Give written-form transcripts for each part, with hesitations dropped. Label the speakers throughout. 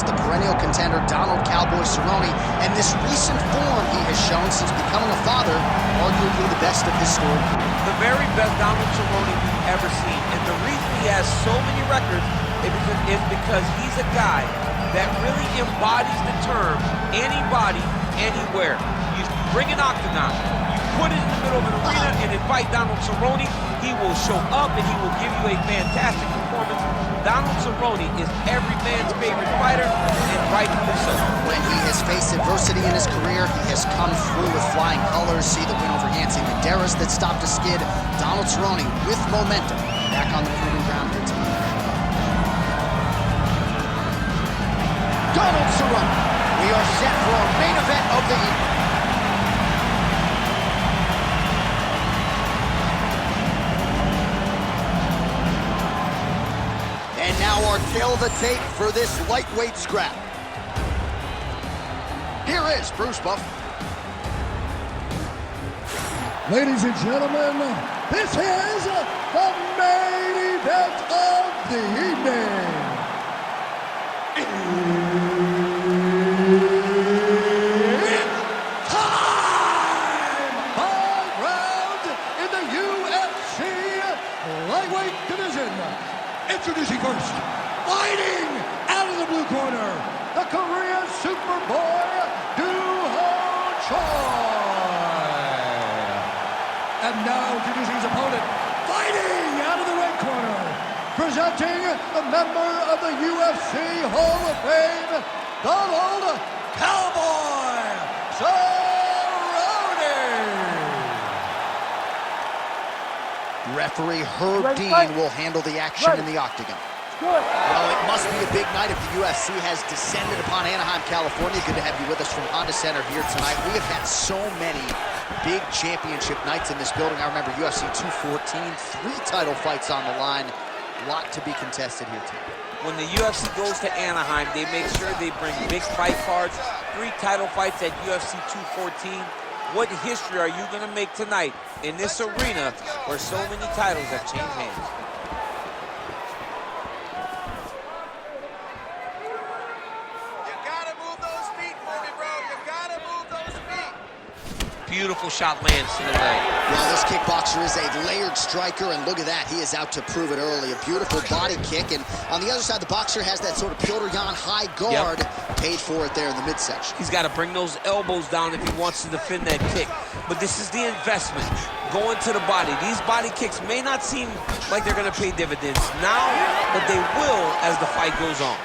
Speaker 1: against the perennial contender Donald Cowboy Cerrone, and this recent form he has shown since becoming a father, arguably the best of his story.
Speaker 2: The very best Donald Cerrone we've ever seen, and the reason he has so many records is because he's a guy that really embodies the term anybody, anywhere. You bring an octagon, you put it in the middle of an arena and invite Donald Cerrone, he will show up and he will give you a fantastic performance. Donald Cerrone is every man's favorite fighter, and rightfully so.
Speaker 1: When he has faced adversity in his career, he has come through with flying colors. See the win over Yancy Medeiros that stopped a skid. Donald Cerrone with momentum back on the proving ground here tonight. Donald Cerrone, we are set for our main event of the evening. And now our tail of the tape for this lightweight scrap. Here is Bruce Buff.
Speaker 3: Ladies and gentlemen, this is the main event of the evening. It's time! 5 rounds in the UFC lightweight division. Introducing first, fighting out of the blue corner, the Korean Superboy, and now introducing his opponent, fighting out of the red corner, presenting a member of the UFC Hall of Fame, Donald Cowboy Cerrone.
Speaker 1: Referee Herb Dean will handle the action in the octagon. Well, it must be a big night if the UFC has descended upon Anaheim, California. Good to have you with us from Honda Center here tonight. We have had so many big championship nights in this building. I remember UFC 214, 3 title fights on the line. A lot to be contested here tonight.
Speaker 2: When the UFC goes to Anaheim, they make sure they bring big fight cards, 3 title fights at UFC 214. What history are you going to make tonight in this arena where so many titles have changed hands? Beautiful shot lands to the leg.
Speaker 1: Well, this kickboxer is a layered striker, and look at that. He is out to prove it early. A beautiful body kick, and on the other side, the boxer has that sort of Piotr Jan high guard. Yep. Paid for it there in the midsection.
Speaker 2: He's got to bring those elbows down if he wants to defend that kick. But this is the investment, going to the body. These body kicks may not seem like they're going to pay dividends now, but they will as the fight goes on.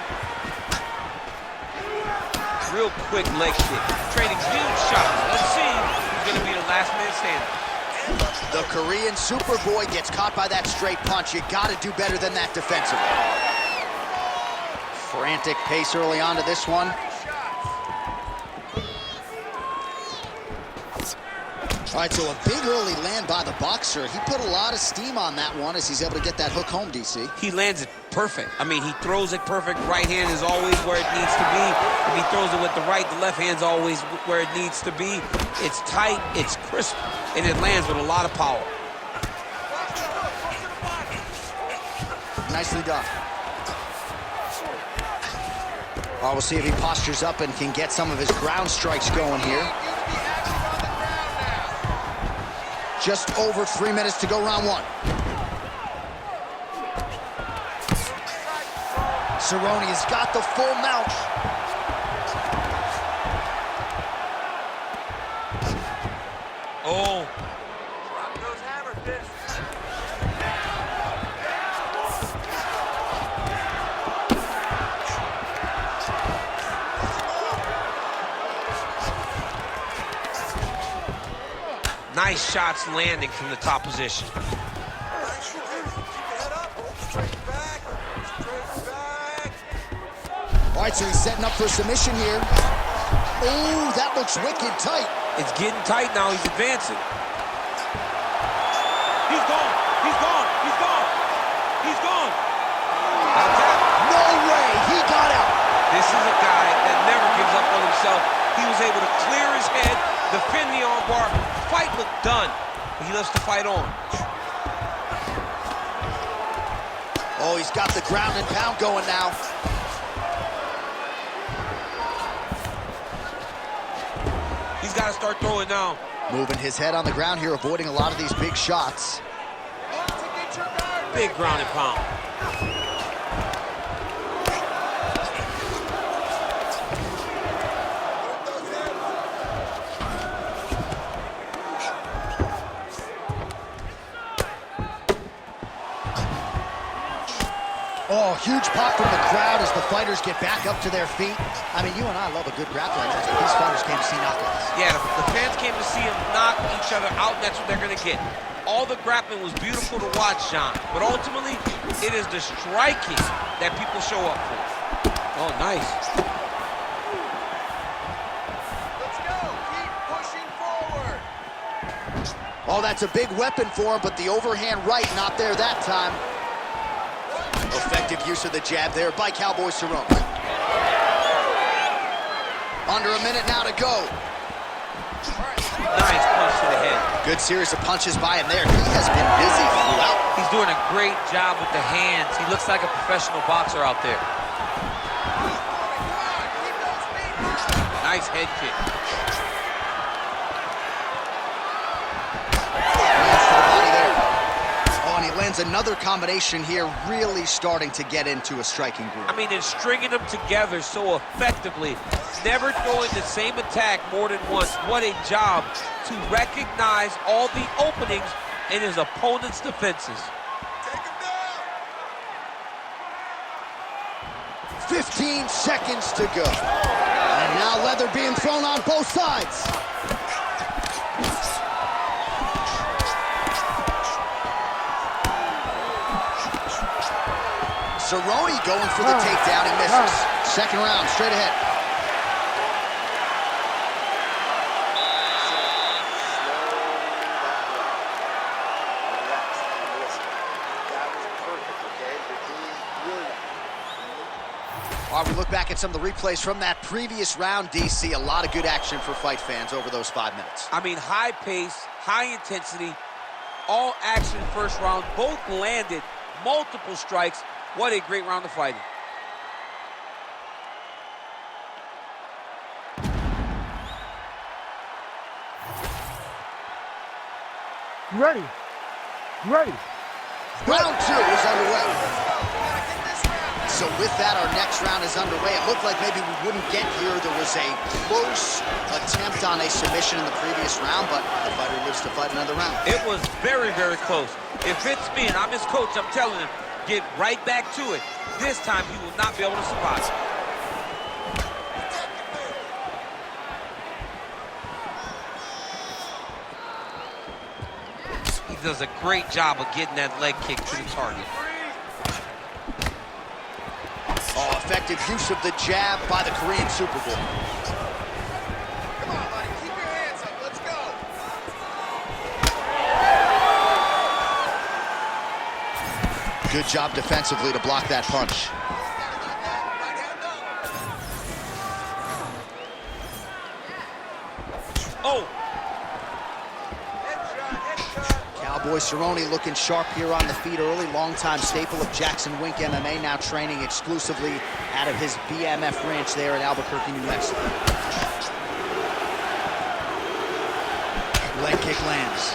Speaker 2: Real quick leg kick, trading huge shots. Let's see who's going to be the last man standing.
Speaker 1: The Korean Superboy gets caught by that straight punch. You got to do better than that defensively. Frantic pace early on to this one. All right, so a big early land by the boxer. He put a lot of steam on that one as he's able to get that hook home, DC.
Speaker 2: He lands it perfect. I mean, he throws it perfect. Right hand is always where it needs to be. If he throws it with the right, the left hand's always where it needs to be. It's tight, it's crisp, and it lands with a lot of power.
Speaker 1: Nicely done. Well, we'll see if he postures up and can get some of his ground strikes going here. Just over 3 minutes to go, round 1. Cerrone has got the full mount.
Speaker 2: Oh. Nice shots landing from the top position.
Speaker 1: All right, so he's setting up for submission here. Oh, that looks wicked tight.
Speaker 2: It's getting tight now. He's advancing. He's gone. He's gone. He's gone. He's gone.
Speaker 1: No way. He got out.
Speaker 2: This is a guy that never gives up on himself. He was able to clear his head, defend the armbar. Fight looked done, but he lets the fight on.
Speaker 1: Oh, he's got the ground and pound going now.
Speaker 2: He's got to start throwing now.
Speaker 1: Moving his head on the ground here, avoiding a lot of these big shots.
Speaker 2: Big ground and pound.
Speaker 1: Oh, huge pop from the crowd as the fighters get back up to their feet. I mean, you and I love a good grappling match, but these fighters came to see knockouts.
Speaker 2: Yeah, the fans came to see them knock each other out, and that's what they're going to get. All the grappling was beautiful to watch, John, but ultimately, it is the striking that people show up for. Oh, nice.
Speaker 4: Let's go. Keep pushing forward.
Speaker 1: Oh, that's a big weapon for him, but the overhand right not there that time. Effective use of the jab there by Cowboy Cerrone. Under a minute now to go.
Speaker 2: Nice punch to the head.
Speaker 1: Good series of punches by him there. He has been busy throughout.
Speaker 2: He's doing a great job with the hands. He looks like a professional boxer out there. Nice head kick.
Speaker 1: Another combination here, really starting to get into a striking groove.
Speaker 2: I mean, and stringing them together so effectively, never throwing the same attack more than once. What a job to recognize all the openings in his opponent's defenses.
Speaker 4: Take him down.
Speaker 1: 15 seconds to go. And now leather being thrown on both sides. Cerrone going for the takedown, he misses. Second round, straight ahead. All right, we look back at some of the replays from that previous round, DC. A lot of good action for fight fans over those 5 minutes.
Speaker 2: I mean, high pace, high intensity, all action first round. Both landed multiple strikes. What a great round of fighting.
Speaker 3: Ready. Ready.
Speaker 1: Round 2 is underway. So with that, our next round is underway. It looked like maybe we wouldn't get here. There was a close attempt on a submission in the previous round, but the fighter lives to fight another round.
Speaker 2: It was very, very close. If it's me and I'm his coach, I'm telling him, get right back to it. This time, he will not be able to survive. He does a great job of getting that leg kick to the target.
Speaker 1: Oh, effective use of the jab by the Korean Super Bowl.
Speaker 4: Come on, buddy. Keep your hands up. Let's go.
Speaker 1: Good job defensively to block that punch.
Speaker 2: Oh!
Speaker 1: Cowboy Cerrone looking sharp here on the feet early. Longtime staple of Jackson Wink MMA, now training exclusively out of his BMF ranch there in Albuquerque, New Mexico. Leg kick lands.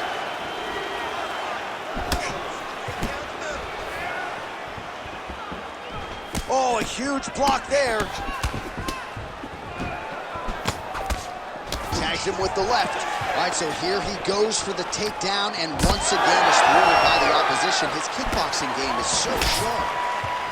Speaker 1: Oh, a huge block there. Tags him with the left. All right, so here he goes for the takedown, and once again is thwarted by the opposition. His kickboxing game is so sharp.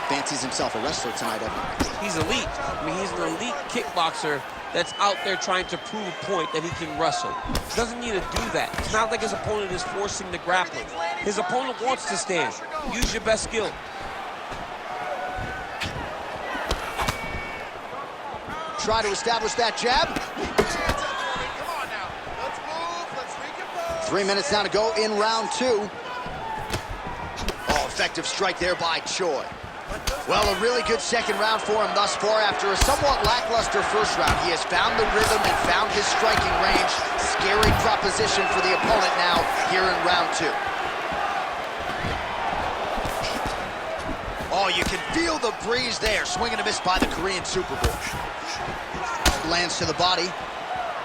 Speaker 1: Fancies himself a wrestler tonight, Evan.
Speaker 2: He's elite. I mean, he's an elite kickboxer that's out there trying to prove a point that he can wrestle. He doesn't need to do that. It's not like his opponent is forcing the grappling. His opponent wants to stand. Use your best skill.
Speaker 1: Try to establish that jab. 3 minutes now to go in round 2. Oh, effective strike there by Choi. Well, a really good second round for him thus far. After a somewhat lackluster first round, he has found the rhythm and found his striking range. Scary proposition for the opponent now here in round 2. Oh, you can feel the breeze there. Swing and a miss by the Korean Super Bowl. Lands to the body.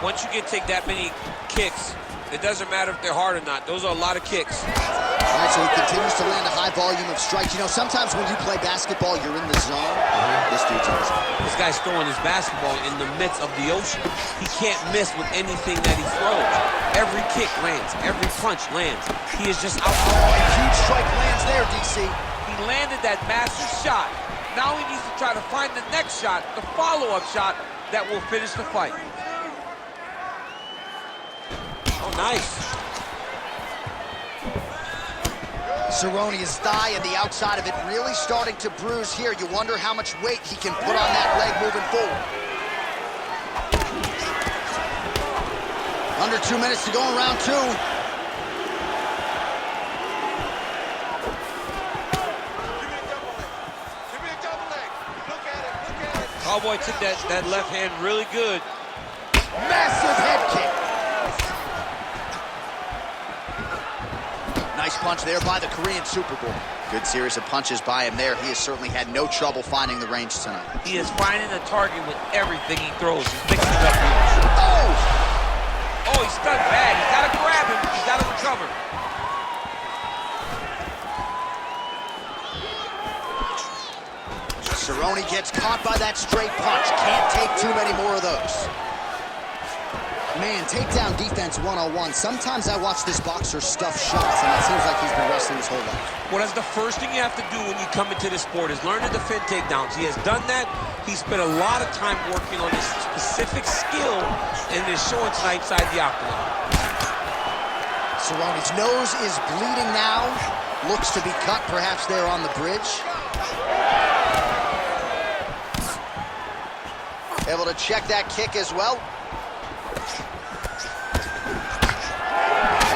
Speaker 2: Once you take that many kicks, it doesn't matter if they're hard or not. Those are a lot of kicks.
Speaker 1: All right, so he continues to land a high volume of strikes. You know, sometimes when you play basketball, you're in the zone. This dude's in the zone.
Speaker 2: This guy's throwing his basketball in the midst of the ocean. He can't miss with anything that he throws. Every kick lands. Every punch lands. He is just out.
Speaker 1: Oh, a huge strike lands there, DC.
Speaker 2: He landed that massive shot. Now he needs to try to find the next shot, the follow-up shot that will finish the fight. Oh, nice.
Speaker 1: Cerrone's thigh and the outside of it really starting to bruise here. You wonder how much weight he can put on that leg moving forward. Under 2 minutes to go in round 2.
Speaker 4: Give me a double leg. Look at it, look at it.
Speaker 2: Cowboy took that left hand really good.
Speaker 1: Massive head kick. Nice punch there by the Korean Super Bowl. Good series of punches by him there. He has certainly had no trouble finding the range tonight.
Speaker 2: He is finding the target with everything he throws. He's mixing it up here.
Speaker 1: Oh!
Speaker 2: Oh, he's stunned bad. He's got to grab him. He's got to recover.
Speaker 1: Cerrone gets caught by that straight punch. Can't take too many more of those. Man, takedown defense 101. Sometimes I watch this boxer stuff shots, and it seems like he's been wrestling his whole life.
Speaker 2: Well, that's the first thing you have to do when you come into this sport is learn to defend takedowns. He has done that. He spent a lot of time working on this specific skill, and is showing tonight inside the octagon.
Speaker 1: Cerrone's nose is bleeding now. Looks to be cut, perhaps there on the bridge. Able to check that kick as well.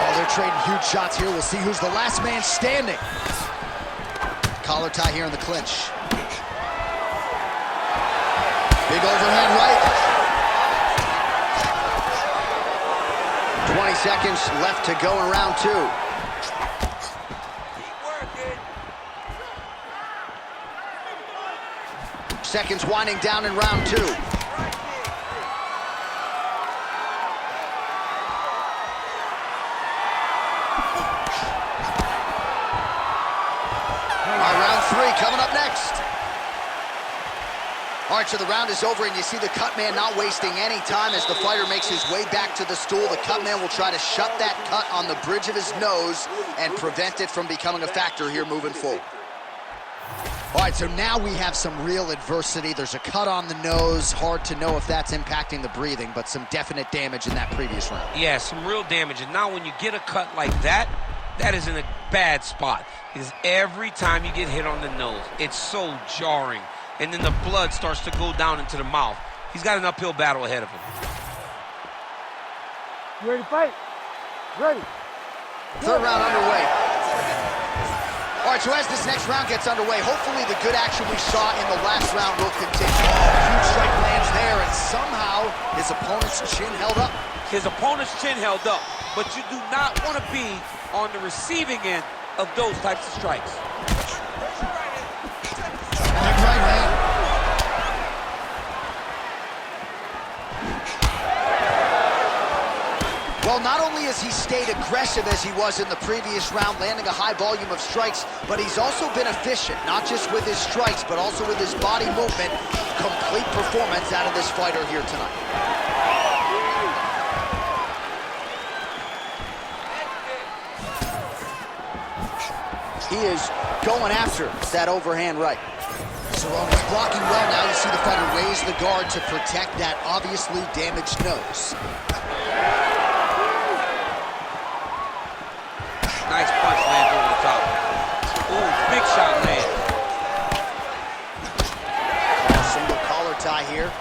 Speaker 1: Oh, they're trading huge shots here. We'll see who's the last man standing. Collar tie here in the clinch. Big overhand right. 20 seconds left to go in round 2. Seconds winding down in round 2. Round 3 coming up next. All right, so the round is over, and you see the cut man not wasting any time as the fighter makes his way back to the stool. The cut man will try to shut that cut on the bridge of his nose and prevent it from becoming a factor here moving forward. All right, so now we have some real adversity. There's a cut on the nose. Hard to know if that's impacting the breathing, but some definite damage in that previous round.
Speaker 2: Yeah, some real damage. And now when you get a cut like that, that is in a bad spot. Because every time you get hit on the nose, it's so jarring. And then the blood starts to go down into the mouth. He's got an uphill battle ahead of him.
Speaker 5: You ready to fight? Ready.
Speaker 1: Third round underway. All right, so as this next round gets underway, hopefully the good action we saw in the last round will continue. Oh, huge strike lands there, and somehow his opponent's chin held up.
Speaker 2: His opponent's chin held up, but you do not want to be on the receiving end of those types of strikes.
Speaker 1: Big right hand. Well, not only has he stayed aggressive as he was in the previous round, landing a high volume of strikes, but he's also been efficient, not just with his strikes, but also with his body movement. Complete performance out of this fighter here tonight. He is going after that overhand right. Cerrone's blocking well now. You see the fighter raise the guard to protect that obviously damaged nose.
Speaker 2: Nice punch lands over the top. Ooh, big shot land.
Speaker 1: Single collar tie here.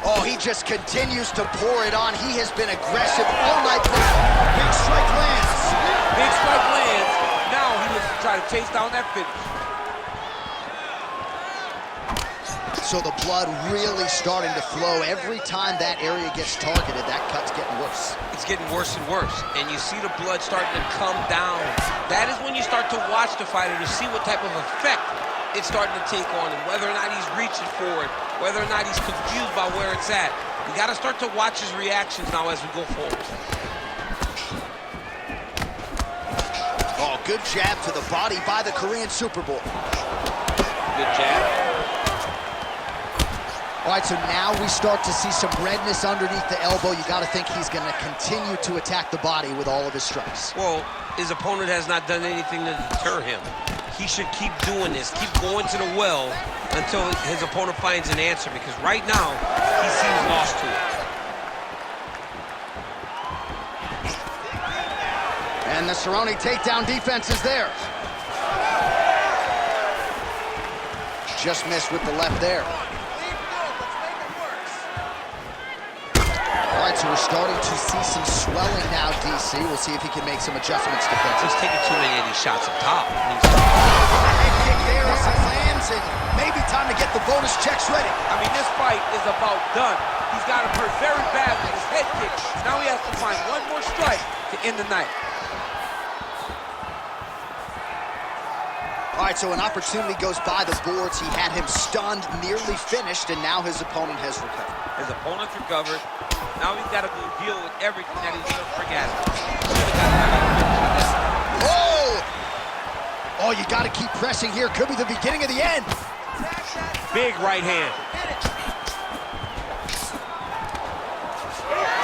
Speaker 1: Oh, he just continues to pour it on. He has been aggressive all night long. Big strike lands.
Speaker 2: Big strike lands. Now he looks to try to chase down that finish.
Speaker 1: So the blood really starting to flow. Every time that area gets targeted, that cut's getting worse.
Speaker 2: It's getting worse and worse, and you see the blood starting to come down. That is when you start to watch the fighter to see what type of effect it's starting to take on him, whether or not he's reaching for it, whether or not he's confused by where it's at. We got to start to watch his reactions now as we go forward.
Speaker 1: Oh, good jab to the body by the Korean Super Bowl.
Speaker 2: Good jab.
Speaker 1: All right, so now we start to see some redness underneath the elbow. You got to think he's going to continue to attack the body with all of his strikes.
Speaker 2: Well, his opponent has not done anything to deter him. He should keep doing this, keep going to the well until his opponent finds an answer, because right now, he seems lost to it.
Speaker 1: And the Cerrone takedown defense is there. Just missed with the left there. All right, so we're starting to see some swelling now, DC. We'll see if he can make some adjustments defensively.
Speaker 2: He's taking too many of these shots up top.
Speaker 1: Head kick there as he lands, and maybe time to get the bonus checks ready.
Speaker 2: I mean, this fight is about done. He's got him hurt very bad with his head kick. Now he has to find one more strike to end the night.
Speaker 1: All right, so an opportunity goes by the boards. He had him stunned, nearly finished, and now his opponent has recovered.
Speaker 2: His opponent's recovered. Now he's got to go deal with everything that he's going to bring at him.
Speaker 1: Oh! Oh, you got to keep pressing here. Could be the beginning of the end.
Speaker 2: Big right hand.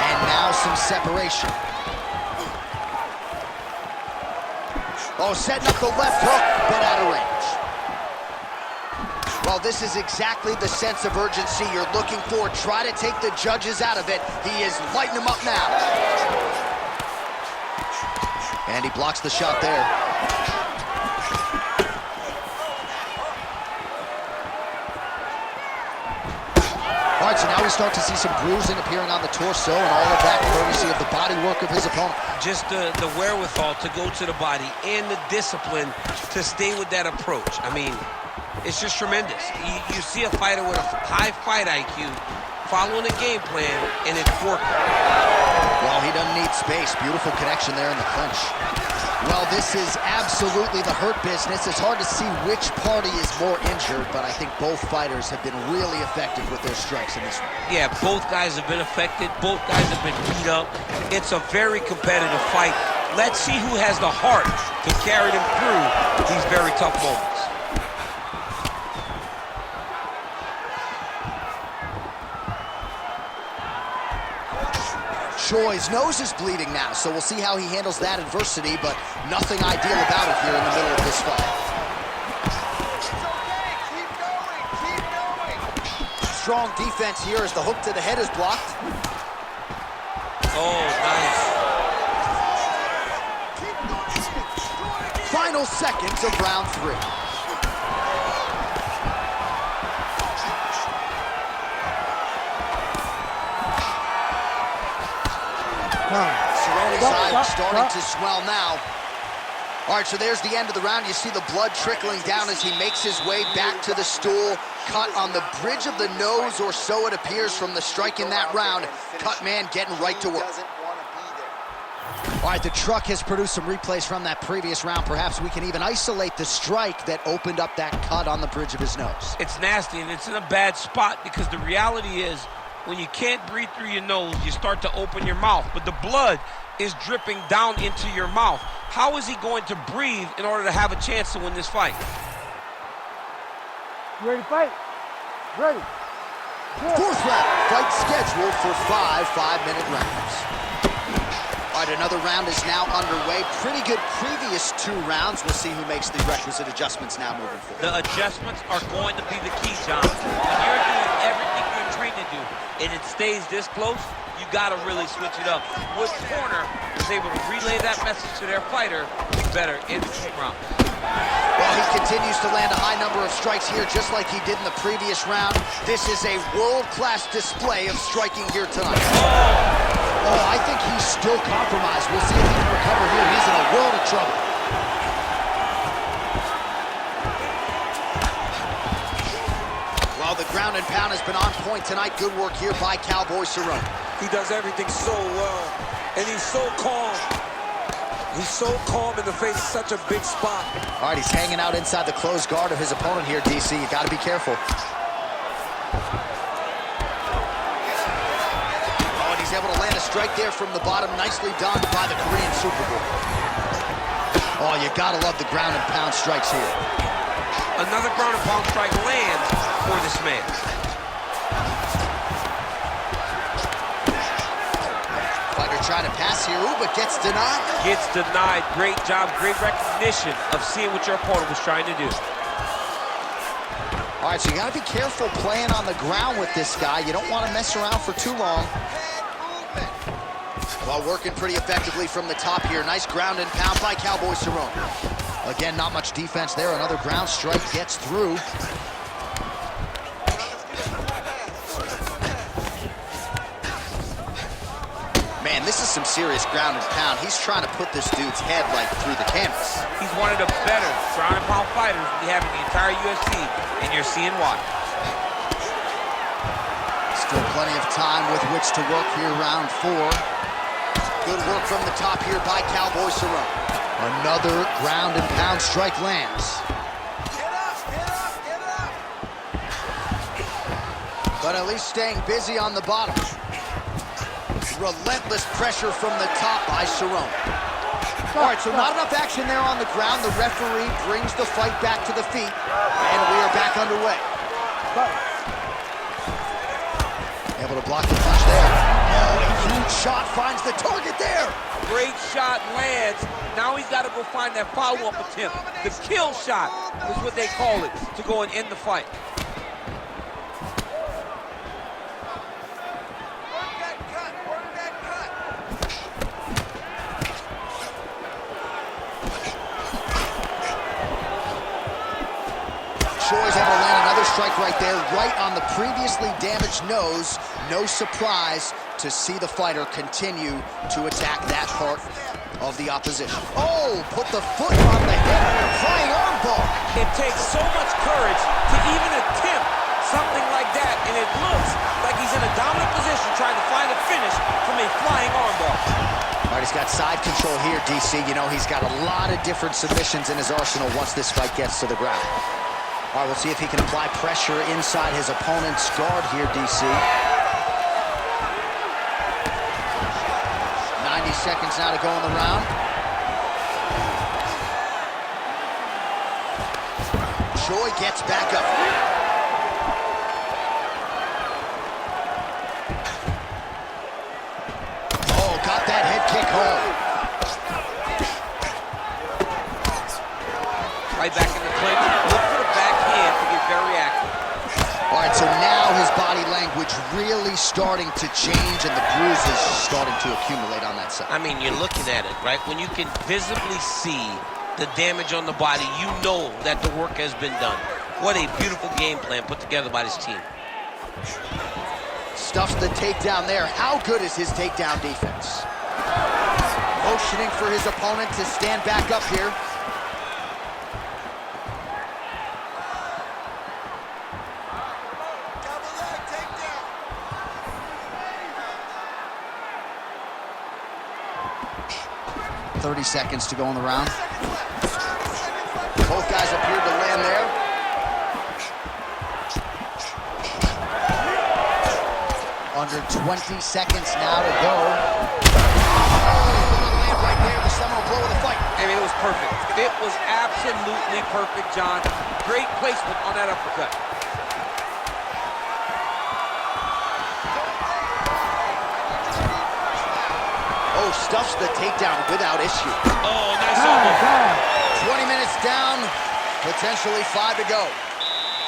Speaker 1: And now some separation. Oh, setting up the left hook, but out of range. Well, this is exactly the sense of urgency you're looking for. Try to take the judges out of it. He is lighting them up now. And he blocks the shot there. All right, so now we start to see some bruising appearing on the torso, and all of that courtesy of the body work of his opponent.
Speaker 2: Just the wherewithal to go to the body and the discipline to stay with that approach. I mean, it's just tremendous. You see a fighter with a high fight IQ following a game plan, and it's working.
Speaker 1: Well, he doesn't need space. Beautiful connection there in the clinch. Well, this is absolutely the hurt business. It's hard to see which party is more injured, but I think both fighters have been really effective with their strikes in this one.
Speaker 2: Yeah, both guys have been affected. Both guys have been beat up. It's a very competitive fight. Let's see who has the heart to carry them through these very tough moments.
Speaker 1: Choi's nose is bleeding now, so we'll see how he handles that adversity, but nothing ideal about it here in the middle of this fight.
Speaker 4: It's okay. Keep going. Keep going.
Speaker 1: Strong defense here as the hook to the head is blocked.
Speaker 2: Oh, nice.
Speaker 1: Final seconds of round 3. Cerrone's eye starting to swell now. All right, so there's the end of the round. You see the blood trickling down as he makes his way back to the stool. Cut on the bridge of the nose, or so it appears from the strike in that round. Cut man getting right to work. All right, the truck has produced some replays from that previous round. Perhaps we can even isolate the strike that opened up that cut on the bridge of his nose.
Speaker 2: It's nasty, and it's in a bad spot, because the reality is, when you can't breathe through your nose, you start to open your mouth, but the blood is dripping down into your mouth. How is he going to breathe in order to have a chance to win this fight?
Speaker 5: You ready to fight? Ready.
Speaker 1: Fourth round, fight scheduled for 5 5-minute rounds. All right, another round is now underway. Pretty good previous 2 rounds. We'll see who makes the requisite adjustments now moving forward.
Speaker 2: The adjustments are going to be the key, John. When you're doing everything you're trained to do, and it stays this close, you got to really switch it up. Which corner is able to relay that message to their fighter better in the 2 rounds?
Speaker 1: Well, he continues to land a high number of strikes here, just like he did in the previous round. This is a world-class display of striking here tonight. Oh, I think he's still compromised. We'll see if he can recover here. He's in a world of trouble. Well, the ground and pound has been on point tonight. Good work here by Cowboy Cerrone.
Speaker 6: He does everything so well, and he's so calm.
Speaker 2: He's so calm in the face of such a big spot.
Speaker 1: All right, he's hanging out inside the closed guard of his opponent here, DC. You got to be careful. Oh, and he's able to land a strike there from the bottom. Nicely done by the Korean Super Bowl. Oh, you got to love the ground and pound strikes here.
Speaker 2: Another ground and pound strike lands for this man.
Speaker 1: Fighter trying to pass here, ooh, but gets denied.
Speaker 2: Gets denied. Great job, great recognition of seeing what your opponent was trying to do.
Speaker 1: All right, so you got to be careful playing on the ground with this guy. You don't want to mess around for too long. While working pretty effectively from the top here. Nice ground and pound by Cowboy Cerrone. Again, not much defense there. Another ground strike gets through. Man, this is some serious ground and pound. He's trying to put this dude's head like through the canvas.
Speaker 2: He's one of the better ground and pound fighters we have in the entire UFC, and you're seeing why.
Speaker 1: Still plenty of time with which to work here, round 4. Good work from the top here by Cowboy Cerrone. Another ground and pound strike lands.
Speaker 4: Get up, get up, get up.
Speaker 1: But at least staying busy on the bottom. Relentless pressure from the top by Cerrone. All right, so not enough action there on the ground. The referee brings the fight back to the feet, and we are back underway. Able to block the punch there. Oh, a huge shot finds the target there.
Speaker 2: Great shot lands. Now he's got to go find that follow-up attempt. The kill shot is what they call it, to go and end the fight.
Speaker 4: Work that cut, work that cut.
Speaker 1: Choi's able to land another strike right there, right on the previously damaged nose. No surprise to see the fighter continue to attack that part of the opposition. Oh, put the foot on the hip, flying arm bar.
Speaker 2: It takes so much courage to even attempt something like that, and it looks like he's in a dominant position trying to find a finish from a flying arm bar.
Speaker 1: All right, he's got side control here, DC. You know, he's got a lot of different submissions in his arsenal once this fight gets to the ground. All right, we'll see if he can apply pressure inside his opponent's guard here, DC. 90 seconds now to go in the round. Choi gets back up. Oh, got that head kick home.
Speaker 2: Right back in the clinch. Look for the backhand to get very active.
Speaker 1: All right, so now his body language really starting to change and the bruises starting to accumulate on that side.
Speaker 2: I mean, you're looking at it, right? When you can visibly see the damage on the body, you know that the work has been done. What a beautiful game plan put together by this team.
Speaker 1: Stuffs the takedown there. How good is his takedown defense? Motioning for his opponent to stand back up here.
Speaker 4: Double leg takedown.
Speaker 1: 30 seconds to go in the round. Both guys appeared to land there. Under 20 seconds now to go. Land right there, the seminal blow of the fight.
Speaker 2: I mean, it was perfect. It was absolutely perfect, John. Great placement on that uppercut.
Speaker 1: Oh, stuffs the takedown without issue.
Speaker 2: Oh, nice elbow.
Speaker 1: 20 minutes down, potentially 5 to go.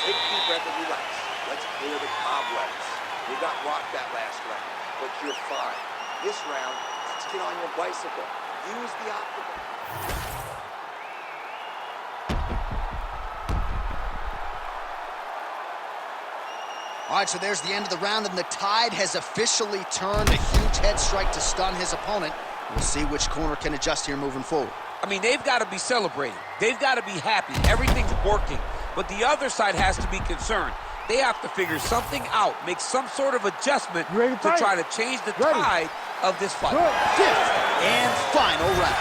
Speaker 6: Take a deep breath and relax. Let's clear the cobwebs. You got rocked that last round, but you're fine. This round, let's get on your bicycle. Use the octagon.
Speaker 1: All right, so there's the end of the round, and the tide has officially turned. A huge head strike to stun his opponent. We'll see which corner can adjust here moving forward.
Speaker 2: I mean, they've got to be celebrating. They've got to be happy. Everything's working. But the other side has to be concerned. They have to figure something out, make some sort of adjustment to try to change the tide of this fight.
Speaker 1: Fifth and final round.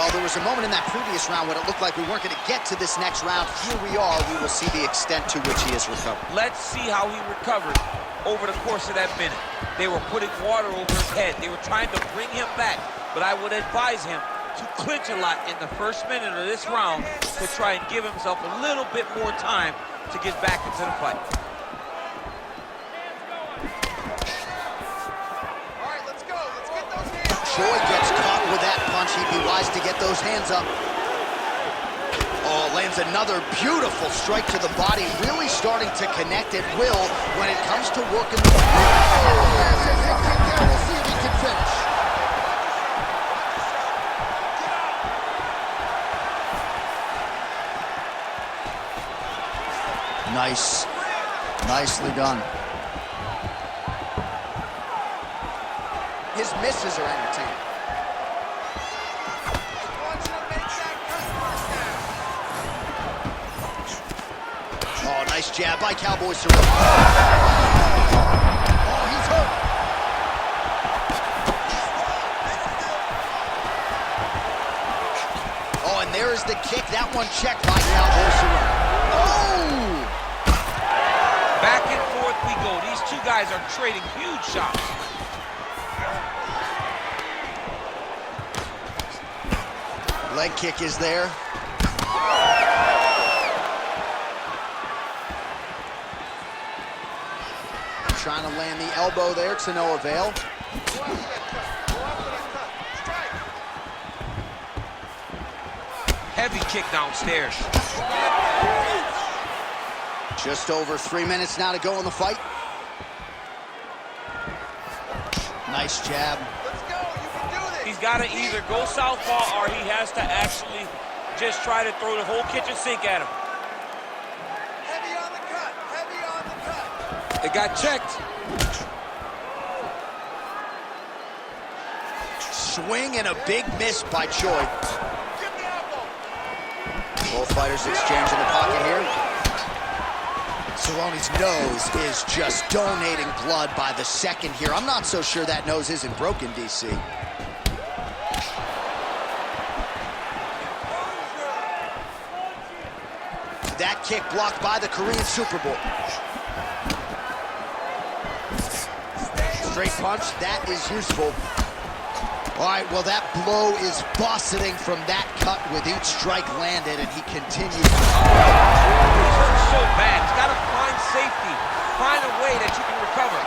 Speaker 1: Well, there was a moment in that previous round when it looked like we weren't going to get to this next round. Here we are. We will see the extent to which he has recovered.
Speaker 2: Let's see how he recovered over the course of that minute. They were putting water over his head. They were trying to bring him back. But I would advise him to clinch a lot in the first minute of this round to try and give himself a little bit more time to get back into the fight.
Speaker 4: All right, let's go. Let's get those hands.
Speaker 1: Choi gets caught with that punch. He'd be wise to get those hands up. Oh, lands another beautiful strike to the body, really starting to connect at will when it comes to working the... We'll see if he can finish. Nice. Nicely done. His misses are entertaining. Oh, nice jab by Cowboy Cerrone. Oh, he's hurt. Oh, and there's the kick. That one checked by Cowboy Cerrone. Oh!
Speaker 2: Back and forth we go. These two guys are trading huge shots.
Speaker 1: Leg kick is there. Trying to land the elbow there to no avail.
Speaker 2: Heavy kick downstairs.
Speaker 1: Just over 3 minutes now to go in the fight. Nice jab.
Speaker 4: Let's go. You can do this.
Speaker 2: He's got to either go southpaw or he has to actually just try to throw the whole kitchen sink at him.
Speaker 4: Heavy on the cut. Heavy on the cut.
Speaker 2: It got checked.
Speaker 1: Swing and a big miss by Choi.
Speaker 4: Give the elbow.
Speaker 1: Both fighters exchange in the pocket here. Cerrone's nose is just donating blood by the second here. I'm not so sure that nose isn't broken, DC. That kick blocked by the Korean Super Bowl. Straight punch, that is useful. All right, well, that blow is bossing from that cut with each strike landed, and he continues.
Speaker 2: He's hurt so bad. He's got to find safety. Find a way that you can recover.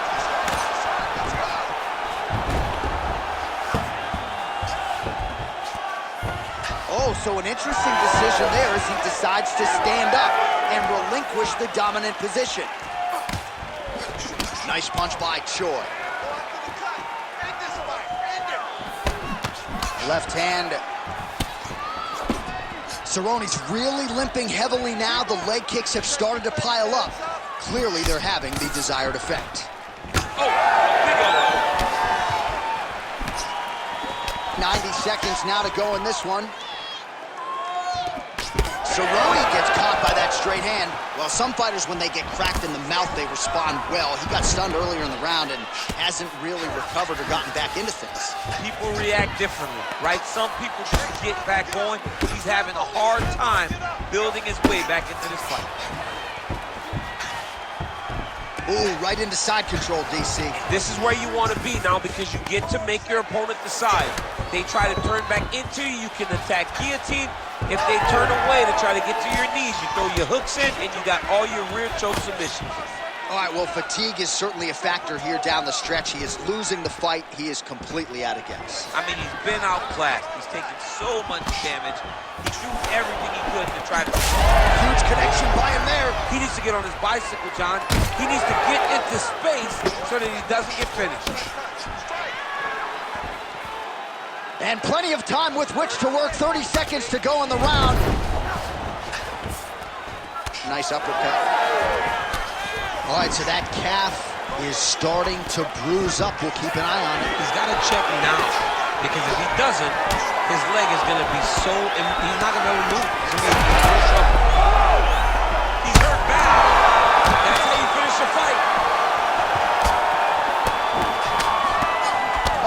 Speaker 1: Oh, so an interesting decision there as he decides to stand up and relinquish the dominant position. Nice punch by Choi. Left hand. Cerrone's really limping heavily now. The leg kicks have started to pile up. Clearly, they're having the desired effect.
Speaker 2: Oh, big elbow.
Speaker 1: 90 seconds now to go in this one. Cerrone gets caught by that straight hand. Well, some fighters, when they get cracked in the mouth, they respond well. He got stunned earlier in the round and hasn't really recovered or gotten back into things.
Speaker 2: People react differently, right? Some people just get back going. He's having a hard time building his way back into this fight.
Speaker 1: Ooh, right into side control, DC.
Speaker 2: This is where you want to be now because you get to make your opponent decide. They try to turn back into you, you can attack guillotine. If they turn away to try to get to your knees, you throw your hooks in and you got all your rear choke submissions.
Speaker 1: All right, well, fatigue is certainly a factor here down the stretch. He is losing the fight. He is completely out of gas.
Speaker 2: I mean, he's been outclassed. He's taken so much damage. He threw everything he could to try to...
Speaker 1: Huge connection by him there.
Speaker 2: He needs to get on his bicycle, John. He needs to get into space so that he doesn't get finished.
Speaker 1: And plenty of time with which to work. 30 seconds to go in the round. Nice uppercut. All right, so that calf is starting to bruise up. We'll keep an eye on it.
Speaker 2: He's got to check now, because if he doesn't, his leg is going to be so... He's not going to be able to move. He's going to be in real trouble. He's hurt bad. That's how you finish a fight.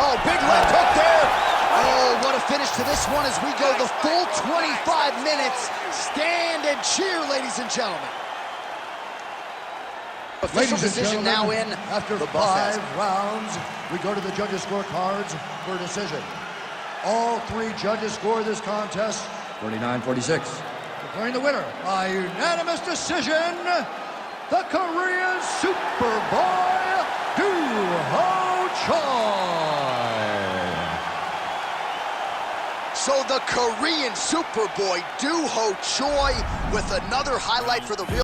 Speaker 1: Oh, big left hook there. Oh, what a finish to to this one as we go the full 25 minutes. Stand and cheer, ladies and gentlemen. Official
Speaker 3: Ladies and
Speaker 1: decision now in.
Speaker 3: after
Speaker 1: the
Speaker 3: 5 rounds, we go to the judges' scorecards for a decision. All 3 judges score this contest 49-46. Declaring the winner by unanimous decision, the Korean Superboy, Doo-Ho Choi.
Speaker 1: So the Korean Superboy, Doo-Ho Choi, with another highlight for the real